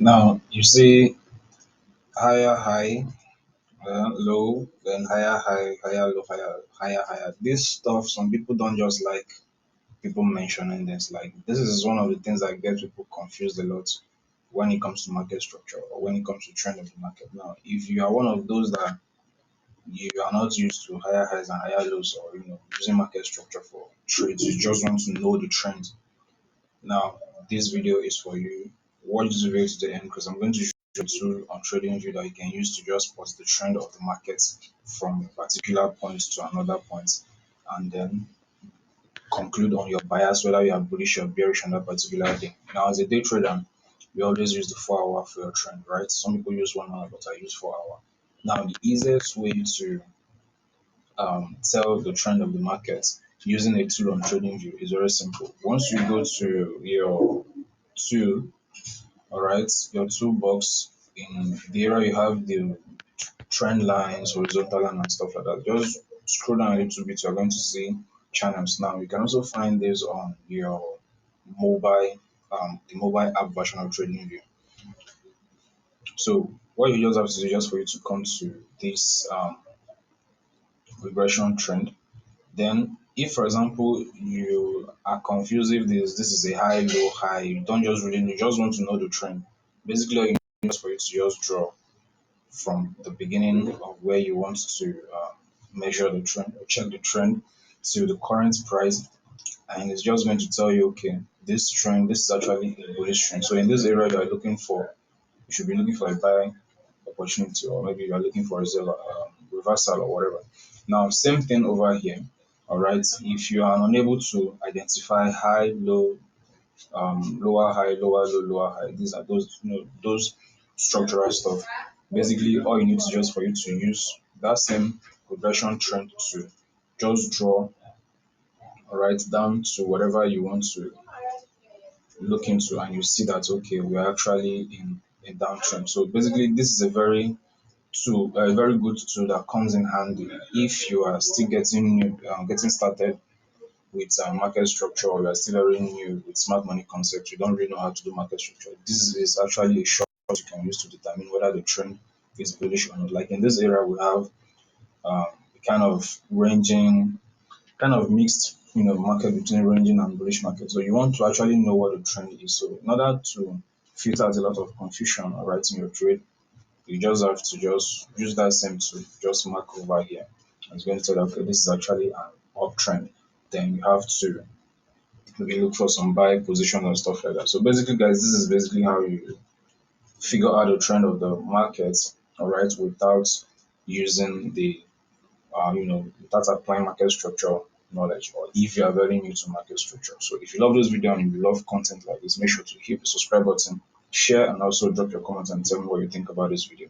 Now you see higher high, low, then higher high, higher low, higher higher. This stuff, some people don't just like people mentioning this. Like this is one of the things that gets people confused a lot when it comes to market structure or when it comes to trend of the market. Now, if you are one of those that you are not used to higher highs and higher lows, or using market structure for trades, you just want to know the trend. Now, this video is for you. Watch this video to the end because I'm going to show you a tool on TradingView that you can use to just spot the trend of the market from a particular point to another point, and then conclude on your bias whether you are bullish or bearish on that particular day. Now, as a day trader, we always use the 4 hour for your trend, right? Some people use 1 hour, but I use 4 hour. Now, the easiest way to tell the trend of the market using a tool on TradingView is very simple. Once you go to your tool, all right, your toolbox, in the area you have the trend lines, horizontal line, and stuff like that. Just scroll down a little bit, you're going to see channels. Now you can also find this on your mobile, the mobile app version of TradingView. So what you just have to do just for you to come to this regression trend. Then, if for example you are confused if this is a high, low, high, you don't just really you just want to know the trend. Basically, all you need is for you to just draw from the beginning of where you want to measure the trend or check the trend to the current price, and it's just going to tell you, okay, this is actually a bullish trend. So in this area, you are looking for you should be looking for a buy opportunity, or maybe you are looking for a reversal or whatever. Now, same thing over here. All right, if you are unable to identify high, low, lower high, lower low, lower high, these are those structural stuff. Basically, all you need to just for you to use that same progression trend to just draw, all right, down to whatever you want to look into, and you see that okay, we're actually in a downtrend. So basically, this is a very good tool that comes in handy if you are still getting started with market structure, or you are still very new with smart money concept. You don't really know how to do market structure. This is actually a short you can use to determine whether the trend is bullish or not. Like in this area, we have a kind of ranging, kind of mixed, market between ranging and bullish market. So you want to actually know what the trend is. So in order to filter out a lot of confusion or writing your trade, you just have to just use that same tool, just mark over here. It's going to tell you, okay, this is actually an uptrend. Then you have to maybe look for some buy position and stuff like that. So basically, guys, this is basically how you figure out the trend of the market, all right, without using without applying market structure knowledge, or if you are very new to market structure. So if you love this video and you love content like this, make sure to hit the subscribe button, share, and also drop your comments and tell me what you think about this video.